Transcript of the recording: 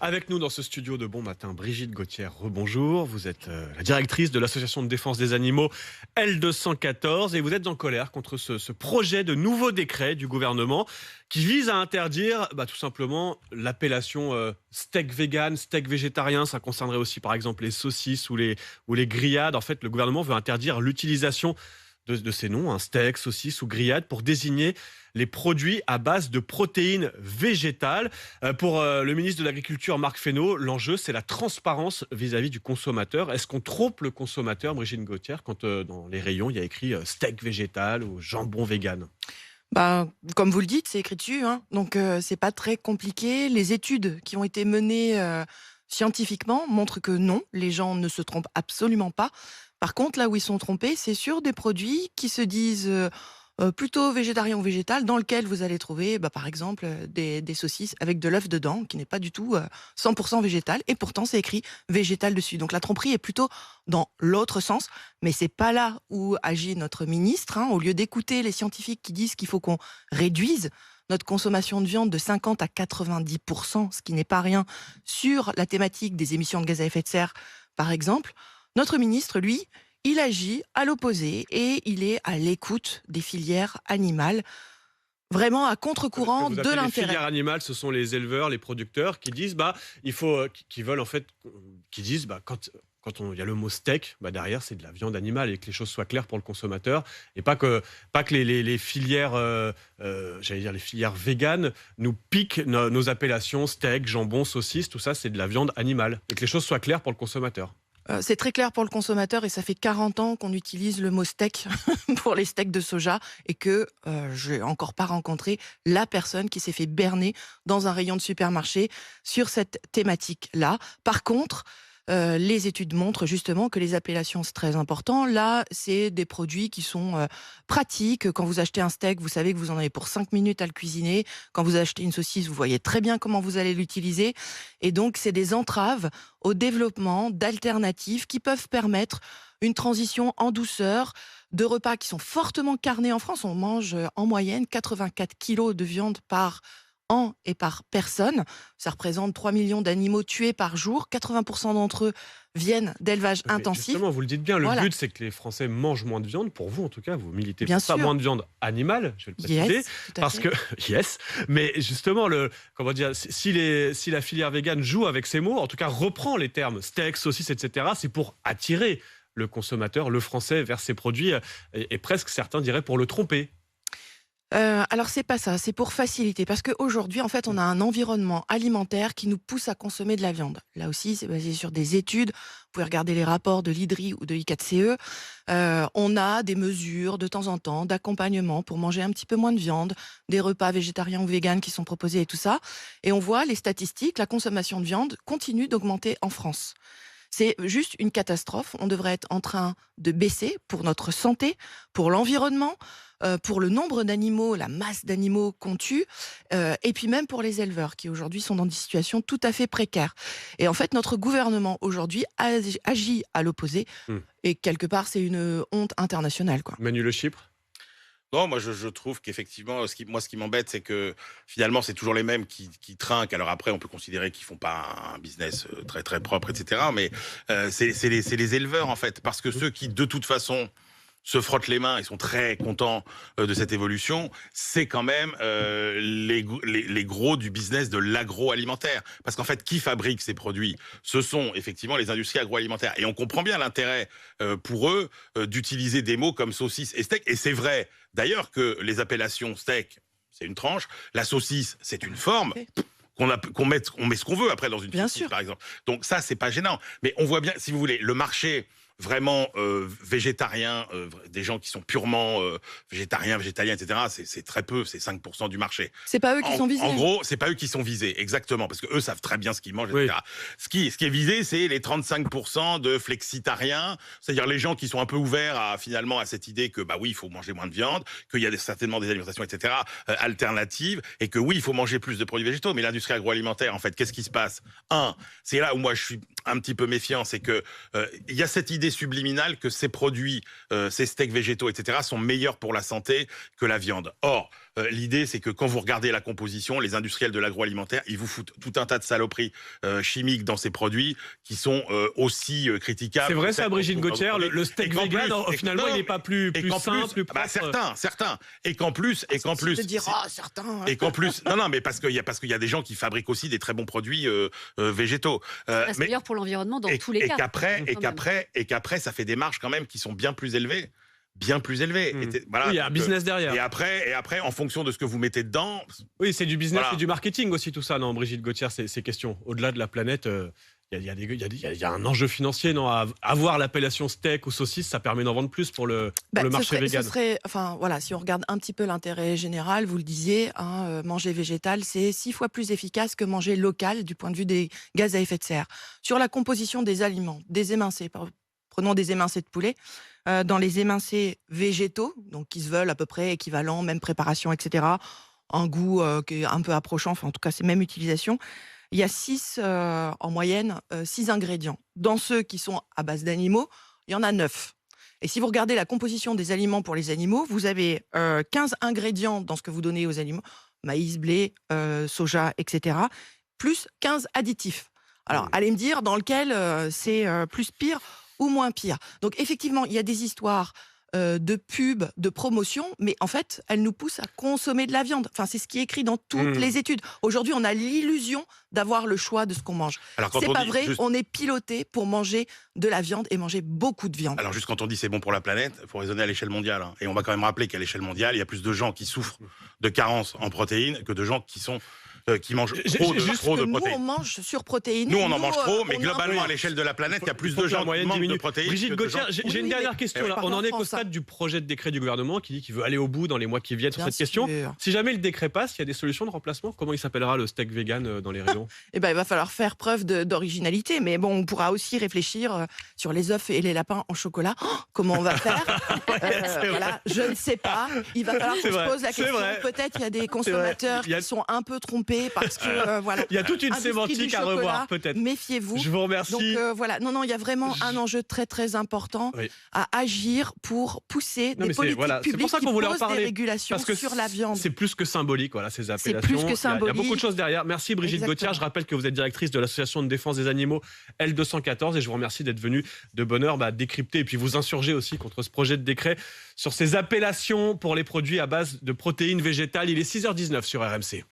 Avec nous dans ce studio de Bon Matin, Brigitte Gauthier, rebonjour. Vous êtes la directrice de l'association de défense des animaux L214 et vous êtes en colère contre ce projet de nouveau décret du gouvernement qui vise à interdire tout simplement l'appellation steak vegan, steak végétarien. Ça concernerait aussi par exemple les saucisses ou les grillades. En fait, le gouvernement veut interdire l'utilisation de ces noms, steak, saucisse ou grillade, pour désigner les produits à base de protéines végétales. Pour le ministre de l'Agriculture, Marc Fesneau, l'enjeu, c'est la transparence vis-à-vis du consommateur. Est-ce qu'on trompe le consommateur, Brigitte Gauthier, quand dans les rayons, il y a écrit steak végétal ou jambon vegan? Comme vous le dites, c'est écrit dessus, hein. Donc c'est pas très compliqué. Les études qui ont été menées scientifiquement montrent que non, les gens ne se trompent absolument pas. Par contre, là où ils sont trompés, c'est sur des produits qui se disent plutôt végétariens ou végétal, dans lequel vous allez trouver, par exemple, des saucisses avec de l'œuf dedans, qui n'est pas du tout 100% végétal, et pourtant c'est écrit végétal dessus. Donc la tromperie est plutôt dans l'autre sens, mais c'est pas là où agit notre ministre, hein. Au lieu d'écouter les scientifiques qui disent qu'il faut qu'on réduise notre consommation de viande de 50 à 90%, ce qui n'est pas rien, sur la thématique des émissions de gaz à effet de serre, par exemple, notre ministre, lui, il agit à l'opposé et il est à l'écoute des filières animales, vraiment à Ce que contre-courant vous de appelez les l'intérêt. filières animales, ce sont les éleveurs, les producteurs qui disent il faut qui veulent en fait qui disent quand il y a le mot steak, derrière c'est de la viande animale et que les choses soient claires pour le consommateur et pas que les filières j'allais dire les filières véganes nous piquent nos appellations steak, jambon, saucisse, tout ça c'est de la viande animale et que les choses soient claires pour le consommateur. C'est très clair pour le consommateur et ça fait 40 ans qu'on utilise le mot steak pour les steaks de soja et que je n'ai encore pas rencontré la personne qui s'est fait berner dans un rayon de supermarché sur cette thématique-là. Par contre, les études montrent justement que les appellations, c'est très important. Là, c'est des produits qui sont pratiques. Quand vous achetez un steak, vous savez que vous en avez pour 5 minutes à le cuisiner. Quand vous achetez une saucisse, vous voyez très bien comment vous allez l'utiliser. Et donc, c'est des entraves au développement d'alternatives qui peuvent permettre une transition en douceur de repas qui sont fortement carnés en France. On mange en moyenne 84 kilos de viande par an et par personne. Ça représente 3 millions d'animaux tués par jour. 80% d'entre eux viennent d'élevage Mais intensif. justement, vous le dites bien, le Voilà, but c'est que les Français mangent moins de viande. Pour vous, en tout cas, vous militez bien pour ça, sûr. moins de viande animale, je vais le préciser, Yes, tout à parce fait. que yes. Mais justement, comment dire, si la filière végane joue avec ces mots, en tout cas reprend les termes steak, saucisse, etc., c'est pour attirer le consommateur, le Français, vers ces produits, et presque certains diraient pour le tromper. Alors c'est pas ça, c'est pour faciliter parce qu'aujourd'hui, en fait, on a un environnement alimentaire qui nous pousse à consommer de la viande. Là aussi, c'est basé sur des études. Vous pouvez regarder les rapports de l'IDRI ou de l'I4CE. On a des mesures de temps en temps d'accompagnement pour manger un petit peu moins de viande, des repas végétariens ou véganes qui sont proposés et tout ça. Et on voit les statistiques, la consommation de viande continue d'augmenter en France. C'est juste une catastrophe. On devrait être en train de baisser pour notre santé, pour l'environnement, pour le nombre d'animaux, la masse d'animaux qu'on tue, et puis même pour les éleveurs qui aujourd'hui sont dans des situations tout à fait précaires. Et en fait, notre gouvernement aujourd'hui agit à l'opposé. Hmm. Et quelque part, c'est une honte internationale, quoi. Manu Le Chypre. Non, moi je trouve qu'effectivement, ce qui m'embête, c'est que finalement, c'est toujours les mêmes qui trinquent. Alors après, on peut considérer qu'ils font pas un business très très propre, etc. Mais c'est les éleveurs en fait, parce que ceux qui de toute façon se frottent les mains et sont très contents de cette évolution, c'est quand même les gros du business de l'agroalimentaire. Parce qu'en fait, qui fabrique ces produits? Ce sont effectivement les industries agroalimentaires. Et on comprend bien l'intérêt pour eux d'utiliser des mots comme saucisse et steak. Et c'est vrai, d'ailleurs, que les appellations steak, c'est une tranche, la saucisse, c'est une forme. On met ce qu'on veut après dans une Bien saucisse, sûr. par exemple. Donc ça, c'est pas gênant. Mais on voit bien, si vous voulez, le marché vraiment végétarien, des gens qui sont purement végétariens, végétaliens, etc., c'est très peu, c'est 5% du marché. C'est pas eux qui sont visés. En gros, c'est pas eux qui sont visés, exactement, parce que eux savent très bien ce qu'ils mangent, Oui. etc. Ce qui est visé, c'est les 35% de flexitariens, c'est-à-dire les gens qui sont un peu ouverts finalement à cette idée que oui, il faut manger moins de viande, qu'il y a certainement des alimentations, etc., alternatives, et que oui, il faut manger plus de produits végétaux. Mais l'industrie agroalimentaire, en fait, qu'est-ce qui se passe? C'est là où moi je suis un petit peu méfiant, c'est que il y a cette idée subliminale que ces produits, ces steaks végétaux, etc., sont meilleurs pour la santé que la viande. Or, l'idée, c'est que quand vous regardez la composition, les industriels de l'agroalimentaire, ils vous foutent tout un tas de saloperies chimiques dans ces produits qui sont aussi critiquables. C'est vrai ça, Brigitte Gauthier, le steak vegan, finalement, il n'est pas plus sain, plus propre. Certains. Et qu'en plus, De dire, certains. et qu'en plus, non, mais parce qu'il y a des gens qui fabriquent aussi des très bons produits végétaux. C'est meilleur pour l'environnement dans tous les cas. Et qu'après, ça fait des marges quand même qui sont bien plus élevées. Bien plus élevées. Voilà, il y a un business derrière. Et après, en fonction de ce que vous mettez dedans... Oui, c'est du business, Voilà. c'est du marketing aussi, tout ça, non, Brigitte Gauthier, ces questions. Au-delà de la planète, il y a un enjeu financier, non? Avoir l'appellation steak ou saucisse, ça permet d'en vendre plus pour le marché vegan. Si on regarde un petit peu l'intérêt général, vous le disiez, manger végétal, c'est 6 fois plus efficace que manger local du point de vue des gaz à effet de serre. Sur la composition des aliments, des émincés, prenons des émincés de poulet, dans les émincés végétaux, donc qui se veulent à peu près équivalents, même préparation, etc., un goût qui est un peu approchant, enfin en tout cas c'est même utilisation, il y a en moyenne 6 ingrédients. Dans ceux qui sont à base d'animaux, il y en a 9. Et si vous regardez la composition des aliments pour les animaux, vous avez 15 ingrédients dans ce que vous donnez aux animaux, maïs, blé, soja, etc., plus 15 additifs. Alors, allez me dire dans lequel c'est plus pire ou moins pire. Donc, effectivement, il y a des histoires de pub, de promotion, mais en fait, elles nous poussent à consommer de la viande. Enfin, c'est ce qui est écrit dans toutes les études. Aujourd'hui, on a l'illusion d'avoir le choix de ce qu'on mange. C'est pas vrai, on est piloté pour manger de la viande et manger beaucoup de viande. Alors juste quand on dit c'est bon pour la planète, il faut raisonner à l'échelle mondiale. Hein. Et on va quand même rappeler qu'à l'échelle mondiale, il y a plus de gens qui souffrent de carences en protéines que de gens qui mangent trop de protéines. Nous, on mange surprotéiné. Nous, on en mange trop, mais globalement, à l'échelle de la planète, il y a plus de gens qui mangent de protéines. Brigitte Gauthier, j'ai une dernière question. Là. On en est qu'au stade du projet de décret du gouvernement qui dit qu'il veut aller au bout dans les mois qui viennent sur cette question. Si jamais le décret passe, il y a des solutions de remplacement. Comment il s'appellera le steak vegan dans les rayons? Il va falloir faire preuve d'originalité, mais bon, on pourra aussi réfléchir sur les œufs et les lapins en chocolat. Comment on va faire? Je ne sais pas. Il va falloir qu'on se pose la question. Peut-être qu'il y a des consommateurs qui sont un peu trompés parce que il y a toute une sémantique à revoir, peut-être. Méfiez-vous. Je vous remercie. Donc il y a vraiment un enjeu très très important à agir pour pousser des politiques publiques qui posent des régulations sur la viande. C'est plus que symbolique, ces appellations. C'est plus que symbolique. Il y a beaucoup de choses derrière. Merci Brigitte Gauthier. Je rappelle que vous êtes directrice de l'association de défense des animaux L214 et je vous remercie d'être venue de bonne heure décrypter et puis vous insurger aussi contre ce projet de décret sur ces appellations pour les produits à base de protéines végétales. Il est 6h19 sur RMC.